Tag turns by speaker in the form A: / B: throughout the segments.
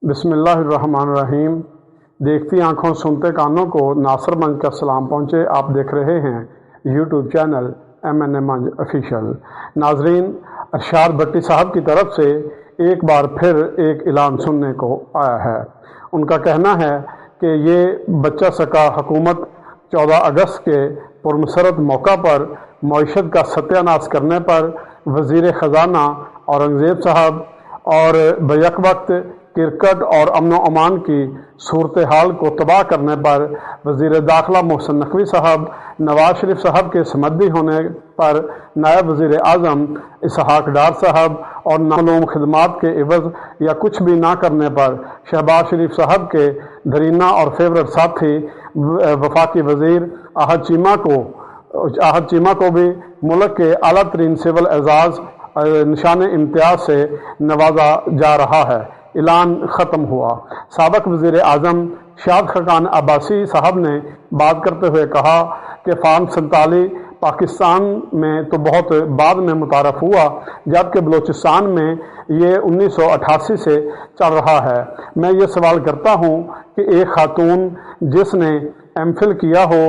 A: بسم اللہ الرحمن الرحیم۔ دیکھتی آنکھوں سنتے کانوں کو ناصر منج کا سلام پہنچے۔ آپ دیکھ رہے ہیں یوٹیوب چینل MNA منج آفیشیل۔ ناظرین، ارشاد بھٹی صاحب کی طرف سے ایک بار پھر ایک اعلان سننے کو آیا ہے۔ ان کا کہنا ہے کہ یہ بچہ سکا حکومت 14 اگست کے پرمسرت موقع پر معیشت کا ستیہ ناش کرنے پر وزیر خزانہ اورنگزیب صاحب اور بیک وقت کرکٹ اور امن و امان کی صورتحال کو تباہ کرنے پر وزیر داخلہ محسن نقوی صاحب، نواز شریف صاحب کے سمدی ہونے پر نائب وزیر اعظم اسحاق ڈار صاحب اور نامعلوم خدمات کے عوض یا کچھ بھی نہ کرنے پر شہباز شریف صاحب کے دھرینہ اور فیورٹ ساتھی وفاقی وزیر احد چیمہ کو بھی ملک کے اعلیٰ ترین سول اعزاز نشان امتیاز سے نوازا جا رہا ہے۔ اعلان ختم ہوا۔ سابق وزیر اعظم شاد خاقان عباسی صاحب نے بات کرتے ہوئے کہا کہ فارم 47 پاکستان میں تو بہت بعد میں متعارف ہوا، جبکہ بلوچستان میں یہ 1988 سے چل رہا ہے۔ میں یہ سوال کرتا ہوں کہ ایک خاتون جس نے MPhil کیا ہو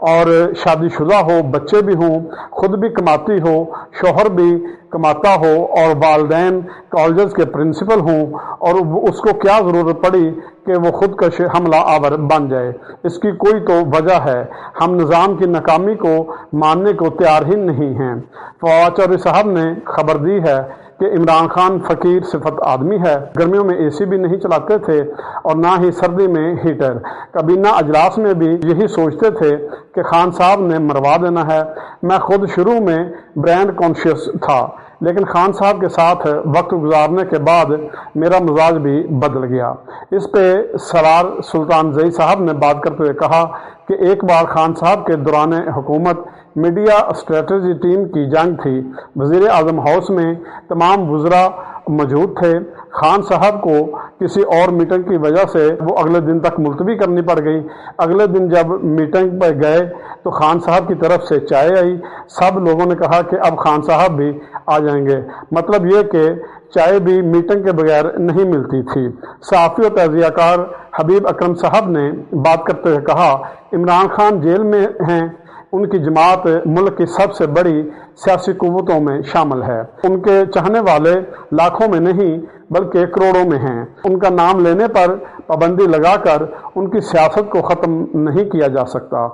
A: اور شادی شدہ ہو، بچے بھی ہوں، خود بھی کماتی ہو، شوہر بھی کماتا ہو اور والدین کالجز کے پرنسپل ہوں، اور اس کو کیا ضرورت پڑی کہ وہ خودکش حملہ آور بن جائے؟ اس کی کوئی تو وجہ ہے۔ ہم نظام کی ناکامی کو ماننے کو تیار ہی نہیں ہیں۔ فواد چودھری صاحب نے خبر دی ہے کہ عمران خان فقیر صفت آدمی ہے، گرمیوں میں AC بھی نہیں چلاتے تھے اور نہ ہی سردی میں ہیٹر۔ کابینہ اجلاس میں بھی یہی سوچتے تھے کہ خان صاحب نے مروا دینا ہے۔ میں خود شروع میں برانڈ کانشیس تھا، لیکن خان صاحب کے ساتھ وقت گزارنے کے بعد میرا مزاج بھی بدل گیا۔ اس پہ سرار سلطان زئی صاحب نے بات کرتے ہوئے کہا کہ ایک بار خان صاحب کے دوران حکومت میڈیا اسٹریٹجی ٹیم کی جنگ تھی۔ وزیر اعظم ہاؤس میں تمام وزراء موجود تھے۔ خان صاحب کو کسی اور میٹنگ کی وجہ سے وہ اگلے دن تک ملتوی کرنی پڑ گئی۔ اگلے دن جب میٹنگ پہ گئے تو خان صاحب کی طرف سے چائے آئی۔ سب لوگوں نے کہا کہ اب خان صاحب بھی آ جائیں گے، مطلب یہ کہ چائے بھی میٹنگ کے بغیر نہیں ملتی تھی۔ صحافی و تجزیہ کار حبیب اکرم صاحب نے بات کرتے ہوئے کہا، عمران خان جیل میں ہیں، ان کی جماعت ملک کی سب سے بڑی سیاسی قوتوں میں شامل ہے، ان کے چاہنے والے لاکھوں میں نہیں بلکہ کروڑوں میں ہیں۔ ان کا نام لینے پر پابندی لگا کر ان کی سیاست کو ختم نہیں کیا جا سکتا،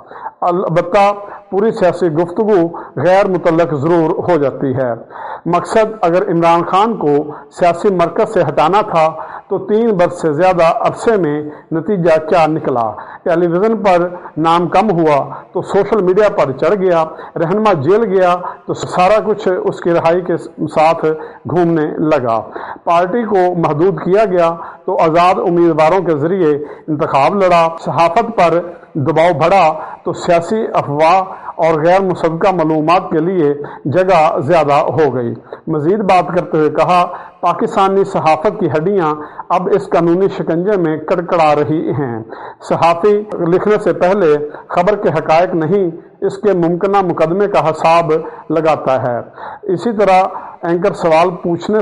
A: البتہ پوری سیاسی گفتگو غیر متعلق ضرور ہو جاتی ہے۔ مقصد اگر عمران خان کو سیاسی مرکز سے ہٹانا تھا تو 3 برس سے زیادہ عرصے میں نتیجہ کیا نکلا؟ ٹیلی ویژن پر نام کم ہوا تو سوشل میڈیا پر چڑھ گیا، رہنما جیل گیا تو سارا کچھ اس کی رہائی کے ساتھ گھومنے لگا، پارٹی کو محدود کیا گیا تو آزاد امیدواروں کے ذریعے انتخاب لڑا، صحافت پر دباؤ بڑھا تو سیاسی افواہ اور غیر مصدقہ معلومات کے لیے جگہ زیادہ ہو گئی۔ مزید بات کرتے ہوئے کہا، پاکستانی صحافت کی ہڈیاں اب اس قانونی شکنجے میں کڑکڑا رہی ہیں۔ صحافی لکھنے سے پہلے خبر کے حقائق نہیں، اس کے ممکنہ مقدمے کا حساب لگاتا ہے۔ اسی طرح اینکر سوال پوچھنے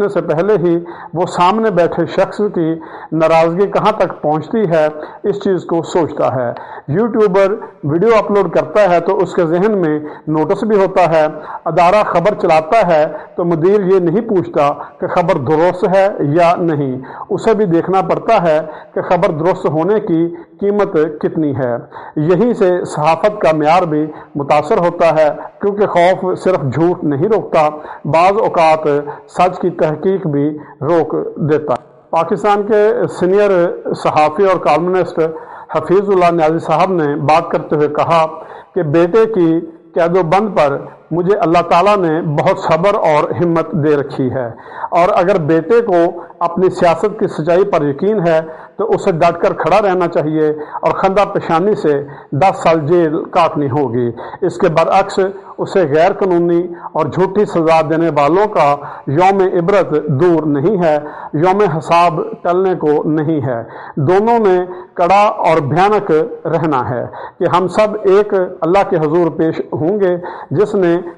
A: سے پہلے ہی وہ سامنے بیٹھے شخص کی ناراضگی کہاں تک پہنچتی ہے اس چیز کو سوچتا ہے۔ یوٹیوبر ویڈیو اپلوڈ کرتا ہے تو اس کے ذہن میں نوٹس بھی ہوتا ہے۔ ادارہ خبر چلاتا ہے تو مدیر یہ نہیں پوچھتا کہ خبر درست ہے یا نہیں، اسے بھی دیکھنا پڑتا ہے کہ خبر درست ہونے کی قیمت کتنی ہے۔ یہیں سے صحافت کا معیار بھی متاثر ہوتا ہے، کیونکہ خوف صرف جھوٹ نہیں روکتا، بعض اوقات سچ کی تحقیق بھی روک دیتا ہے۔ پاکستان کے سینئر صحافی اور کالمنسٹ حفیظ اللہ نیازی صاحب نے بات کرتے ہوئے کہا کہ بیٹے کی قید و بند پر مجھے اللہ تعالیٰ نے بہت صبر اور ہمت دے رکھی ہے، اور اگر بیٹے کو اپنی سیاست کی سچائی پر یقین ہے تو اسے ڈٹ کر کھڑا رہنا چاہیے اور خندہ پیشانی سے 10 سال جیل کاٹنی ہوگی۔ اس کے برعکس اسے غیر قانونی اور جھوٹی سزا دینے والوں کا یوم عبرت دور نہیں ہے، یوم حساب ٹلنے کو نہیں ہے۔ دونوں نے کڑا اور بھیانک رہنا ہے کہ ہم سب ایک اللہ کے حضور پیش ہوں گے، جس نے